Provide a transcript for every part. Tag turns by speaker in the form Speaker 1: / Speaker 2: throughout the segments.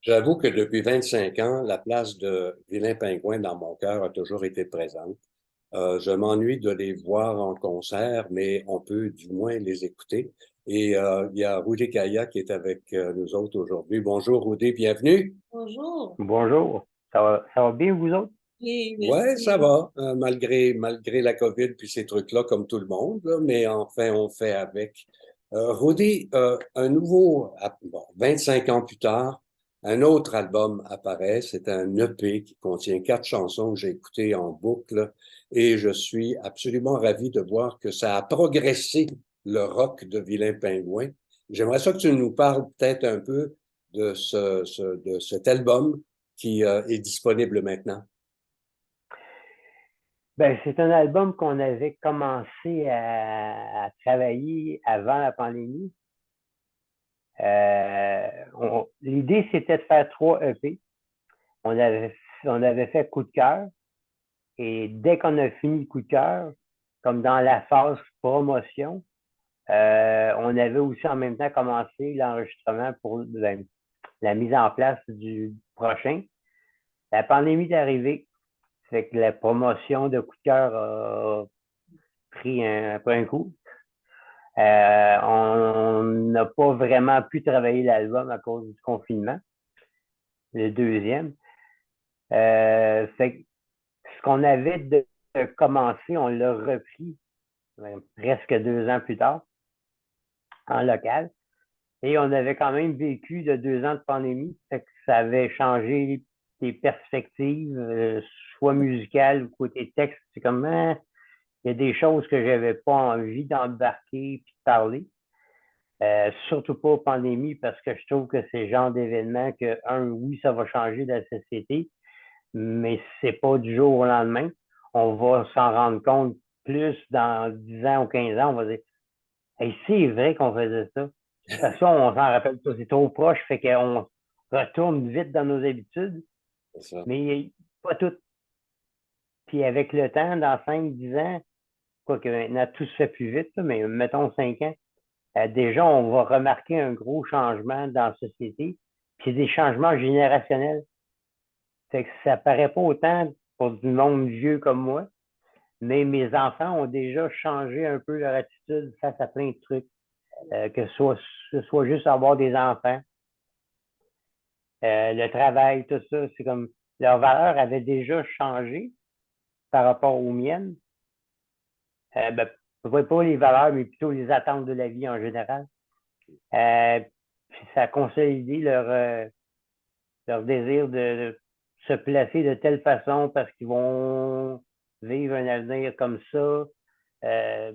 Speaker 1: J'avoue que depuis 25 ans, la place de Vilain Pingouin dans mon cœur a toujours été présente. Je m'ennuie de les voir en concert, mais on peut du moins les écouter. Et il y a Rudy Kaya qui est avec nous autres aujourd'hui. Bonjour Rudy, bienvenue.
Speaker 2: Bonjour.
Speaker 3: Bonjour. Ça va bien, vous autres?
Speaker 2: Oui,
Speaker 1: Ouais, ça
Speaker 2: merci.
Speaker 1: va, malgré la COVID puis ces trucs-là, comme tout le monde, là, mais enfin, on fait avec. Rudy, un nouveau, bon, 25 ans plus tard, un autre album apparaît. C'est un EP qui contient 4 chansons que j'ai écoutées en boucle et je suis absolument ravi de voir que ça a progressé le rock de Vilain Pingouin. J'aimerais ça que tu nous parles peut-être un peu de de cet album qui est disponible maintenant.
Speaker 2: Ben, c'est un album qu'on avait commencé à travailler avant la pandémie. L'idée, c'était de faire 3 EP. On avait, on avait fait Coup de cœur. Et dès qu'on a fini Coup de cœur, comme dans la phase promotion, on avait aussi en même temps commencé l'enregistrement pour la mise en place du prochain. La pandémie est arrivée. Fait que la promotion de coup de cœur a pris un coup. On n'a pas vraiment pu travailler l'album à cause du confinement, le deuxième. Fait que ce qu'on avait de commencé, on l'a repris presque 2 ans plus tard en local. Et on avait quand même vécu de 2 ans de pandémie. Fait que ça avait changé les perspectives, soit musicales ou côté texte. C'est comme, il y a des choses que j'avais pas envie d'embarquer puis de parler. Surtout pas aux pandémies parce que je trouve que c'est le genre d'événement que, oui, ça va changer la société, mais c'est pas du jour au lendemain. On va s'en rendre compte plus dans 10 ans ou 15 ans. On va dire, hey, c'est vrai qu'on faisait ça. Parce qu'on s'en rappelle pas, c'est trop proche, fait qu'on retourne vite dans nos habitudes,
Speaker 1: C'est ça.
Speaker 2: mais pas tout. Puis avec le temps, dans 5 10 ans, quoique maintenant tout se fait plus vite, là, mais mettons 5 ans, déjà, on va remarquer un gros changement dans la société, puis des changements générationnels. Fait que ça paraît pas autant pour du monde vieux comme moi, mais mes enfants ont déjà changé un peu leur attitude face à plein de trucs, que ce soit juste avoir des enfants, le travail, tout ça, c'est comme leurs valeurs avaient déjà changé par rapport aux miennes. Ben, pas les valeurs, mais plutôt les attentes de la vie en général. Euh, Puis ça a consolidé leur désir de se placer de telle façon parce qu'ils vont vivre un avenir comme ça.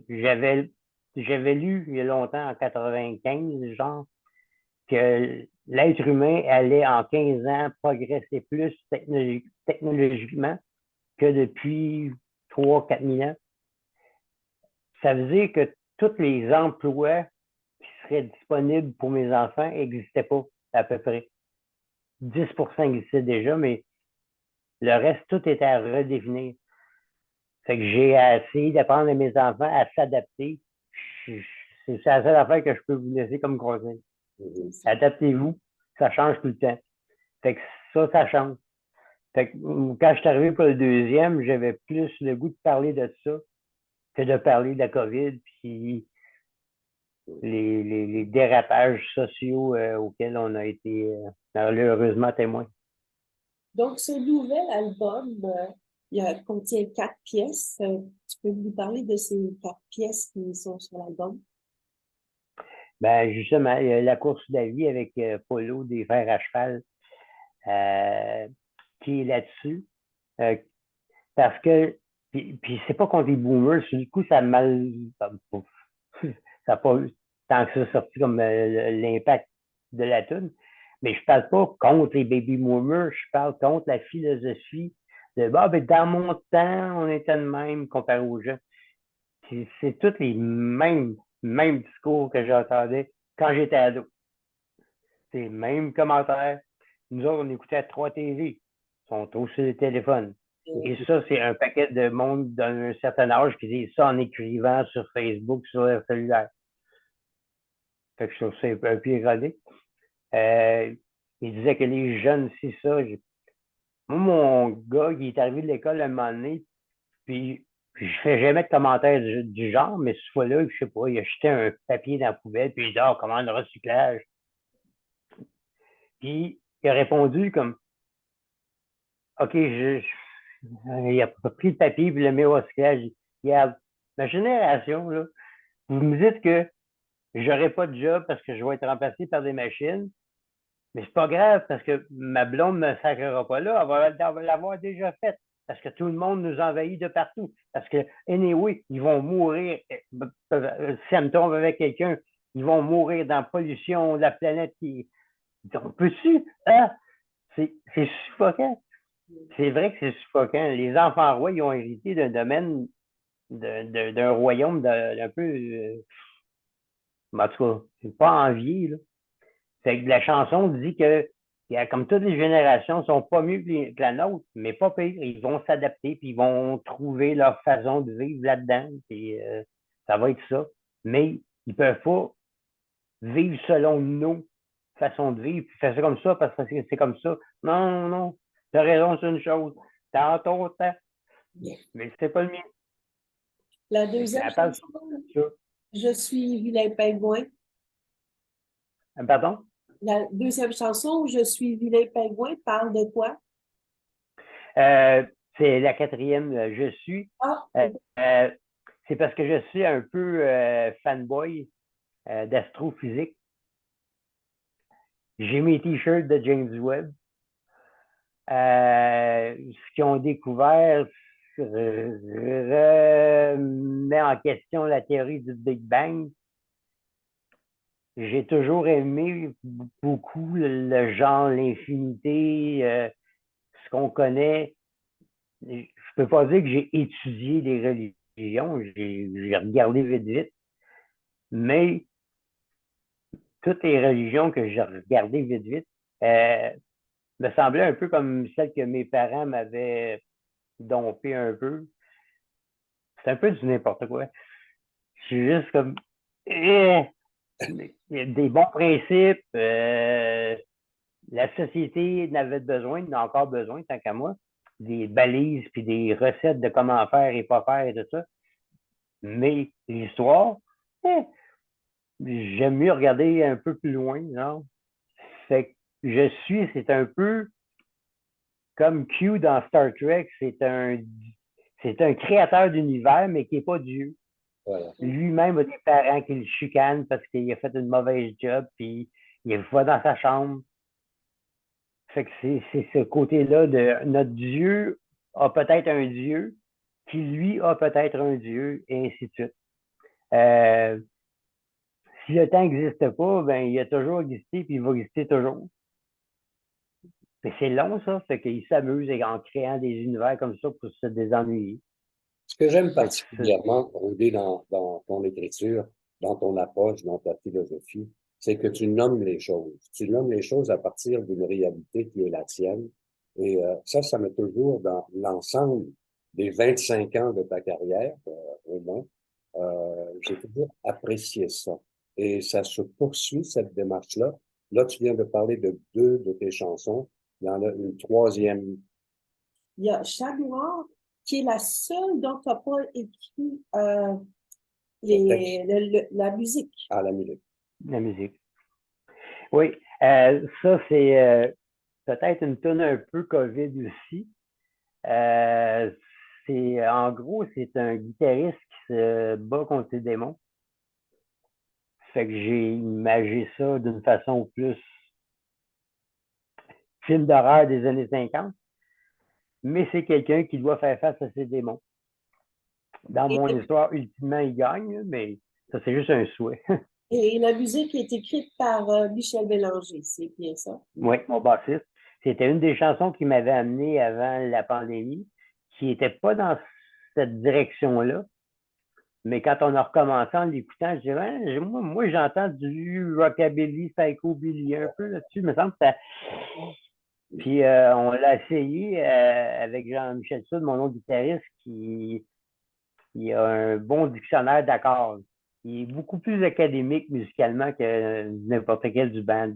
Speaker 2: J'avais lu il y a longtemps, en 95, genre, que l'être humain allait en 15 ans progresser plus technologiquement que depuis 3 4 000 ans. Ça veut dire que tous les emplois qui seraient disponibles pour mes enfants n'existaient pas, à peu près. 10% existaient déjà, mais le reste, tout était à redéfinir. Fait que j'ai essayé d'apprendre à mes enfants à s'adapter. C'est la seule affaire que je peux vous laisser comme conseil. Adaptez-vous, ça change tout le temps. Fait que ça change. Fait que quand je suis arrivé pour le deuxième, j'avais plus le goût de parler de ça que de parler de la COVID puis les dérapages sociaux auxquels on a été malheureusement témoins.
Speaker 4: Donc, ce nouvel album, contient 4 pièces. Tu peux nous parler de ces 4 pièces qui sont sur l'album?
Speaker 2: Ben, justement, il y a la course de la vie avec Polo des Fers à cheval euh, qui est là-dessus. Euh, Parce que, puis c'est pas contre les boomers, du coup, ça a mal, ça n'a pas eu tant que ça sorti comme l'impact de la tune. Mais je parle pas contre les baby boomers, je parle contre la philosophie de, bah, ben, dans mon temps, on était de même comparé aux gens. C'est tous les mêmes discours que j'entendais quand j'étais ado. C'est les mêmes commentaires. Nous autres, on écoutait 3 TV. Ils sont tous sur le téléphone. Et ça, c'est un paquet de monde d'un certain âge qui dit ça en écrivant sur Facebook, sur leur cellulaire. Fait que je trouve ça un peu ironique. Euh, il disait que les jeunes, c'est ça. Moi, mon gars, il est arrivé de l'école un moment donné, puis je fais jamais de commentaires du genre, mais cette fois-là, je sais pas, il a jeté un papier dans la poubelle, puis il dit, ah, comment le recyclage? Puis il a répondu comme, OK, il a pris le papier, puis le mis au recyclage. Regarde, ma génération, là, vous me dites que j'aurai pas de job parce que je vais être remplacé par des machines, mais c'est pas grave parce que ma blonde ne me sacrera pas là, elle va l'avoir déjà faite. Parce que tout le monde nous envahit de partout. Parce que, anyway, ils vont mourir. Si elle me tombe avec quelqu'un, ils vont mourir dans la pollution, la planète qui. On peut-tu? Ah, c'est suffocant. C'est vrai que c'est suffocant. Les enfants rois, ils ont hérité d'un domaine, d'un royaume d'un peu. En tout cas, c'est pas envié, là. Fait que la chanson dit que, comme toutes les générations, sont pas mieux que la nôtre, mais pas pire. Ils vont s'adapter, puis ils vont trouver leur façon de vivre là-dedans. Puis ça va être ça. Mais ils peuvent pas vivre selon nos façons de vivre, puis faire ça comme ça parce que c'est comme ça. Non, non, tu as raison, c'est une chose. T'as ton temps, mais c'est pas le mien.
Speaker 4: La deuxième
Speaker 2: Elle parle
Speaker 4: chanson,
Speaker 2: ça.
Speaker 4: Je suis vilain pingouin.
Speaker 2: Pardon?
Speaker 4: La deuxième chanson, Je suis vilain pingouin, parle de quoi?
Speaker 2: Euh, c'est la quatrième, je suis.
Speaker 4: Ah,
Speaker 2: Euh, euh, c'est parce que je suis un peu fanboy d'astrophysique. J'ai mes t-shirts de James Webb. Ce qu'ils ont découvert remet en question la théorie du Big Bang. J'ai toujours aimé beaucoup le genre, l'infinité, ce qu'on connaît. Je peux pas dire que j'ai étudié les religions, j'ai regardé vite vite, mais toutes les religions que j'ai regardées vite vite euh, me semblaient un peu comme celles que mes parents m'avaient dompé un peu. C'est un peu du n'importe quoi. Je suis juste comme eh, il y a des bons principes. La société n'avait besoin, n'a encore besoin, tant qu'à moi, des balises puis des recettes de comment faire et pas faire et tout ça. Mais l'histoire, eh, j'aime mieux regarder un peu plus loin, non? Fait que c'est un peu comme Q dans Star Trek, c'est un créateur d'univers, mais qui n'est pas Dieu.
Speaker 1: Voilà.
Speaker 2: Lui-même a des parents qui le chicanent parce qu'il a fait une mauvaise job, puis il va dans sa chambre. Fait que c'est ce côté-là de notre Dieu a peut-être un Dieu qui, lui, a peut-être un Dieu, et ainsi de suite. Euh, si le temps n'existe pas, ben, il a toujours existé, puis il va exister toujours. Mais c'est long, ça, fait qu'il s'amuse en créant des univers comme ça pour se désennuyer.
Speaker 1: Ce que j'aime
Speaker 2: Fait que
Speaker 1: particulièrement, Rodé, dans ton écriture, dans ton approche, dans ta philosophie, c'est que tu nommes les choses. Tu nommes les choses à partir d'une réalité qui est la tienne. Et ça m'a toujours, dans l'ensemble des 25 ans de ta carrière, au moins, j'ai toujours apprécié ça. Et ça se poursuit, cette démarche-là. Là, tu viens de parler de deux de tes chansons. Il y en a une troisième.
Speaker 4: il y a Chat Noir, qui est la seule dont tu n'as pas écrit la musique.
Speaker 1: À la musique.
Speaker 2: la musique. Oui, ça, c'est peut-être une tonne un peu COVID aussi. Euh, en gros, c'est un guitariste qui se bat contre ses démons. Fait que j'ai imagé ça d'une façon plus film d'horreur des années 50, mais c'est quelqu'un qui doit faire face à ses démons. Dans
Speaker 4: Et,
Speaker 2: mon histoire, ultimement, il gagne, mais ça, c'est juste un souhait.
Speaker 4: et la musique est écrite par Michel Bélanger, c'est bien ça?
Speaker 2: Oui, mon bassiste. C'était une des chansons qui m'avait amené avant la pandémie, qui n'était pas dans cette direction-là. Mais quand on a recommencé en l'écoutant, je dirais, moi j'entends du rockabilly, psychobilly un peu là-dessus. Il me semble que ça. Puis on l'a essayé avec Jean-Michel Soud, mon autre guitariste, qui a un bon dictionnaire d'accords. Il est beaucoup plus académique musicalement que n'importe quel du band.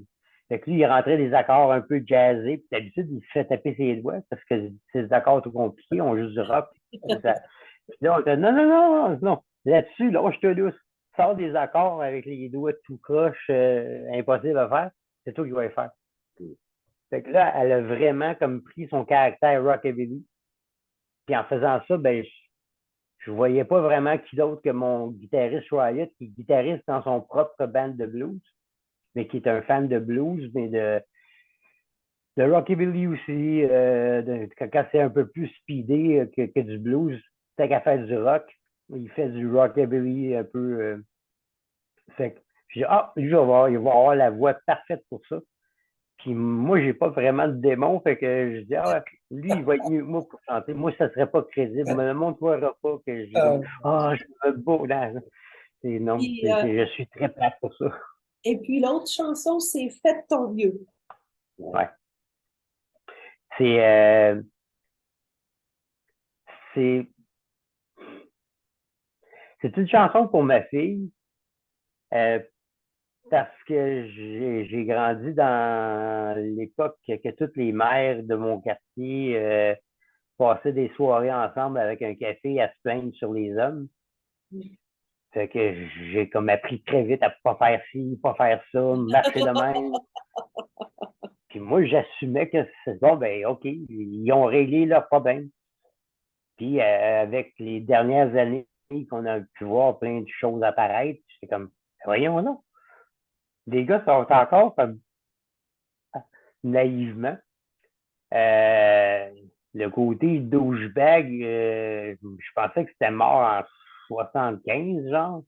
Speaker 2: Fait que lui, il rentrait des accords un peu jazzés, puis d'habitude, il se fait taper ses doigts parce que c'est des accords tout compliqués, on joue du rock. Puis là, on dit non, non, non, non, non. Là-dessus, là, je te douce. Sors des accords avec les doigts tout croche, impossible à faire. C'est toi qui vas les faire. Fait que là, elle a vraiment comme pris son caractère rockabilly. Puis en faisant ça, ben, je voyais pas vraiment qui d'autre que mon guitariste Riot, qui est guitariste dans son propre band de blues, mais qui est un fan de blues, mais de rockabilly aussi, quand c'est un peu plus speedé que du blues, c'est qu'à faire du rock. Il fait du rockabilly un peu. Fait que je dis, ah, lui, il va avoir la voix parfaite pour ça. Puis moi, j'ai pas vraiment de démon, fait que je dis, ah, lui, il va être mieux que moi pour chanter. Moi, ça serait pas crédible. Le monde ne verra pas que j'ai comme, ah, je veux beau. Non,
Speaker 4: Puis,
Speaker 2: je suis très plate pour ça.
Speaker 4: et puis l'autre chanson, c'est Faites ton vieux.
Speaker 2: Ouais. C'est, c'est, c'est une chanson pour ma fille, parce que j'ai grandi dans l'époque que toutes les mères de mon quartier passaient des soirées ensemble avec un café à se plaindre sur les hommes. Fait que j'ai comme appris très vite à pas faire ci, pas faire ça, marcher de même. Puis moi, j'assumais que c'est bon, ben OK, ils ont réglé leur problème. Puis avec les dernières années qu'on a pu voir plein de choses apparaître, c'est comme, voyons non. Les gars sont encore comme naïvement. Euh, le côté douchebag, je pensais que c'était mort en 75, genre.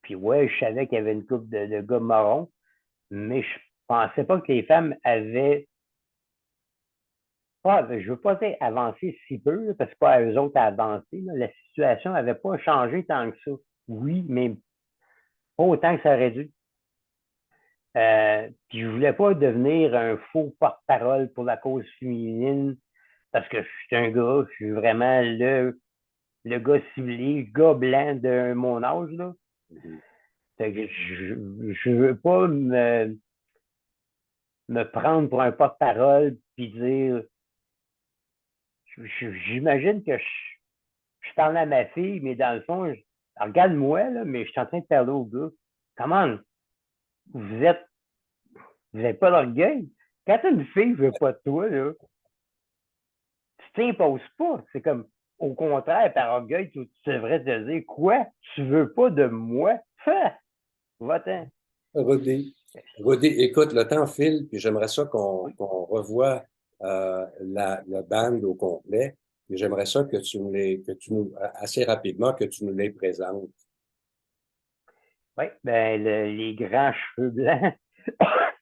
Speaker 2: Puis ouais, je savais qu'il y avait une couple de gars marrons, mais je pensais pas que les femmes avaient pas, je veux pas dire avancé si peu, parce que c'est pas à eux autres à avancer. Là. La situation n'avait pas changé tant que ça. Oui, mais pas autant que ça aurait dû. Puis je voulais pas devenir un faux porte-parole pour la cause féminine, parce que je suis un gars, je suis vraiment le gars ciblé, le gars blanc de mon âge, là. Fait que je veux pas me prendre pour un porte-parole puis dire j'imagine que je parle à ma fille, mais dans le fond, regarde-moi, là, mais je suis en train de parler au gars. Comment vous êtes vous n'avez pas d'orgueil? Quand une fille ne veut pas de toi, là, tu t'imposes pas. C'est comme au contraire, par orgueil, tu devrais te dire quoi? Tu veux pas de moi? Va-t'en.
Speaker 1: Rodé, écoute, le temps file, puis j'aimerais ça qu'on revoie la bande au complet. Et j'aimerais ça assez rapidement, que tu nous les présentes.
Speaker 2: Oui, ben, les grands cheveux blancs,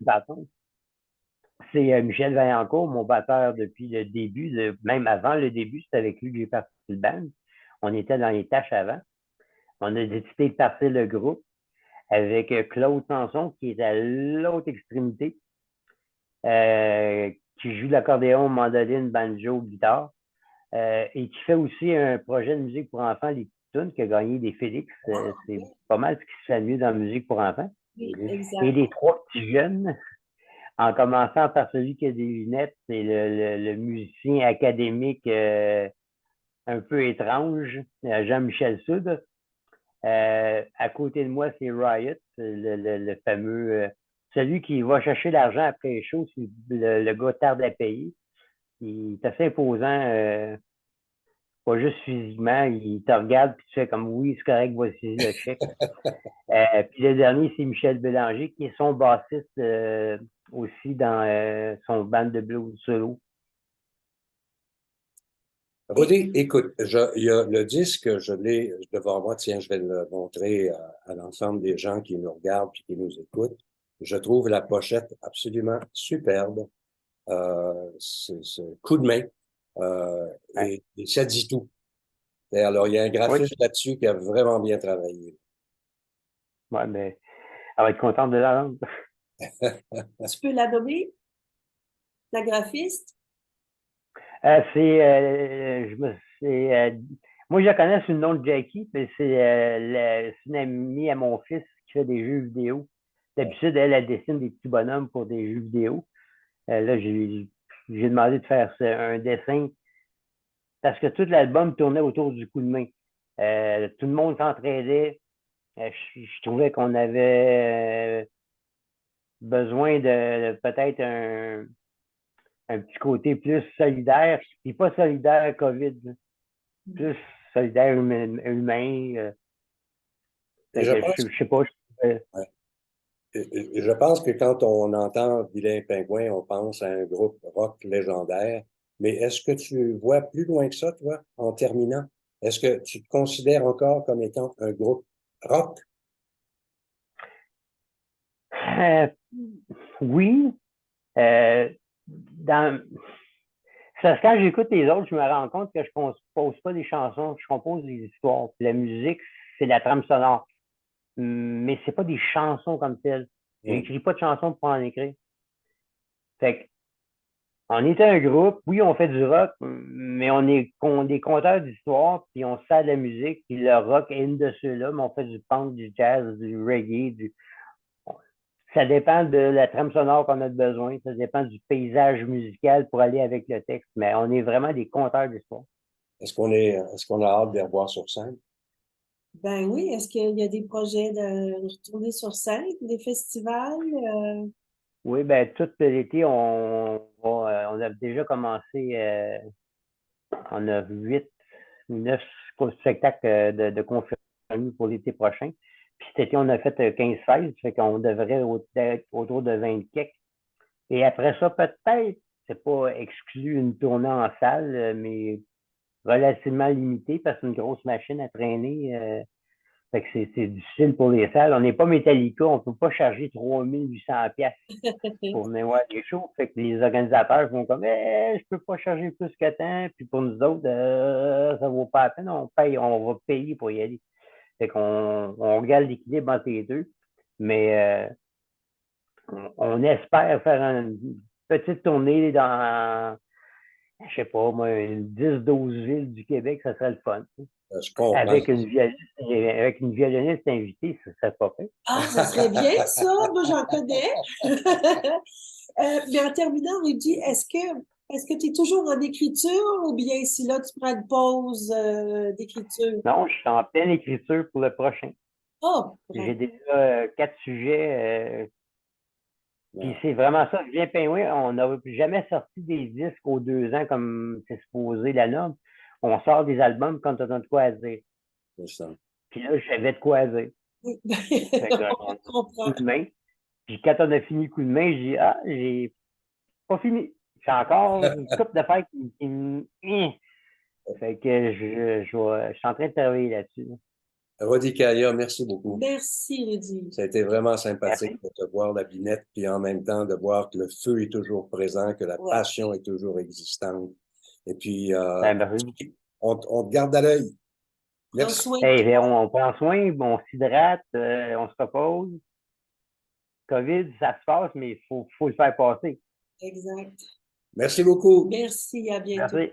Speaker 2: pardon, c'est Michel Vaillancourt, mon batteur depuis le début, même avant le début, c'est avec lui que j'ai parti le band. On était dans les tâches avant. On a décidé de partir le groupe avec Claude Sanson, qui est à l'autre extrémité, qui joue l'accordéon, mandoline, banjo, guitare, et qui fait aussi un projet de musique pour enfants, les Tunes, qui a gagné des Félix. C'est pas mal ce qui se fait mieux dans la musique pour enfants.
Speaker 4: Oui, exact.
Speaker 2: Et les trois petits jeunes, en commençant par celui qui a des lunettes, c'est le musicien académique un peu étrange, Jean-Michel Sud. À côté de moi, c'est Riot, le fameux, celui qui va chercher l'argent après les shows, si le gars tarde à payer. Il est assez imposant, pas juste physiquement, il te regarde puis tu fais comme oui, c'est correct, voici le chèque. Puis le dernier, c'est Michel Bélanger, qui est son bassiste aussi dans son band de blues solo.
Speaker 1: Rodé, écoute, il y a le disque, je l'ai devant moi, tiens, je vais le montrer à l'ensemble des gens qui nous regardent et qui nous écoutent. Je trouve la pochette absolument superbe. C'est coup de main. Et ça dit tout. Et alors, il y a un graphiste là-dessus qui a vraiment bien travaillé.
Speaker 2: Oui, mais elle va être contente de la rendre.
Speaker 4: Tu peux la nommer, la graphiste?
Speaker 2: Moi, je la connais sous le nom de Jackie, mais c'est une amie à mon fils qui fait des jeux vidéo. D'habitude, elle dessine des petits bonhommes pour des jeux vidéo. Là, j'ai demandé de faire un dessin parce que tout l'album tournait autour du coup de main. Tout le monde s'entraidait. Je trouvais qu'on avait besoin de peut-être un petit côté plus solidaire, puis pas solidaire COVID, plus solidaire humain.
Speaker 1: Et je pense,
Speaker 2: Je sais pas.
Speaker 1: ouais. Et je pense que quand on entend Vilain Pingouin, on pense à un groupe rock légendaire. Mais est-ce que tu vois plus loin que ça, toi, en terminant? Est-ce que tu te considères encore comme étant un groupe rock?
Speaker 2: Euh, oui. Euh, dans, Parce que quand j'écoute les autres, je me rends compte que je compose pas des chansons, je compose des histoires. Puis la musique, c'est la trame sonore. Mais c'est pas des chansons comme telles.
Speaker 1: Hmm.
Speaker 2: J'écris pas de chansons pour en écrire. Fait que, on était un groupe, oui, on fait du rock, mais on est des conteurs d'histoires, puis on sert de la musique, puis le rock est une de ceux-là, mais on fait du punk, du jazz, du reggae, ça dépend de la trame sonore qu'on a besoin, ça dépend du paysage musical pour aller avec le texte, mais on est vraiment des conteurs d'histoires.
Speaker 1: Est-ce qu'on a hâte de les revoir sur scène?
Speaker 4: Ben oui, est-ce qu'il y a des projets de retourner sur scène, des festivals?
Speaker 2: Oui, ben tout l'été, on a déjà commencé, on a 8 ou 9 spectacles de confirmés pour l'été prochain. Puis cet été, on a fait 15-16, fait qu'on devrait être autour de 20 quelques. Et après ça, peut-être, c'est pas exclu une tournée en salle, mais relativement limitée parce que c'est une grosse machine à traîner. Fait que c'est difficile pour les salles. On n'est pas Metallica, on ne peut pas charger 3800 pièces pour venir voir des shows. Fait que les organisateurs vont comme je peux pas charger plus que tant. Puis pour nous autres, ça vaut pas la peine, on va payer pour y aller. Fait qu'on regarde l'équilibre entre les deux. Mais on espère faire une petite tournée dans, je sais pas, moi, 10-12 villes du Québec, ça serait le fun.
Speaker 1: Je comprends.
Speaker 2: Avec une violoniste invitée, ça serait pas fait.
Speaker 4: Ah, ça serait bien ça, moi j'en connais. Mais en terminant, Rudy, est-ce que tu es toujours en écriture ou bien si là tu prends une pause d'écriture?
Speaker 2: Non, je suis en pleine écriture pour le prochain.
Speaker 4: Oh,
Speaker 2: J'ai
Speaker 4: bravo.
Speaker 2: déjà 4 sujets. Puis
Speaker 1: Non,
Speaker 2: c'est vraiment ça. Bien Pingouin, on n'a jamais sorti des disques aux 2 ans comme c'est supposé la norme. On sort des albums quand on a de quoi à dire.
Speaker 1: c'est ça.
Speaker 2: Puis là, j'avais de quoi à dire.
Speaker 4: Oui,
Speaker 2: Fait que,
Speaker 4: on
Speaker 2: on a
Speaker 4: comprend.
Speaker 2: coup de main. Puis quand on a fini coup de main, je dis j'ai pas fini. J'ai encore une coupe de fête qui me. Fait que je suis en train de travailler là-dessus.
Speaker 1: Rodi Kaya, merci beaucoup.
Speaker 4: Merci, Rudy.
Speaker 1: Ça a été vraiment sympathique
Speaker 2: Merci.
Speaker 1: de te voir, la Binette, puis en même temps de voir que le feu est toujours présent, que la
Speaker 4: Ouais.
Speaker 1: passion est toujours existante. Et puis,
Speaker 2: Ben, merci.
Speaker 1: on te garde à l'œil.
Speaker 4: Prends
Speaker 1: Merci.
Speaker 4: soin de
Speaker 2: Hey,
Speaker 4: toi.
Speaker 2: on prend soin, on s'hydrate, on se repose. COVID, ça se passe, mais faut le faire passer.
Speaker 4: Exact.
Speaker 1: Merci beaucoup.
Speaker 4: Merci, à bientôt.
Speaker 2: Merci.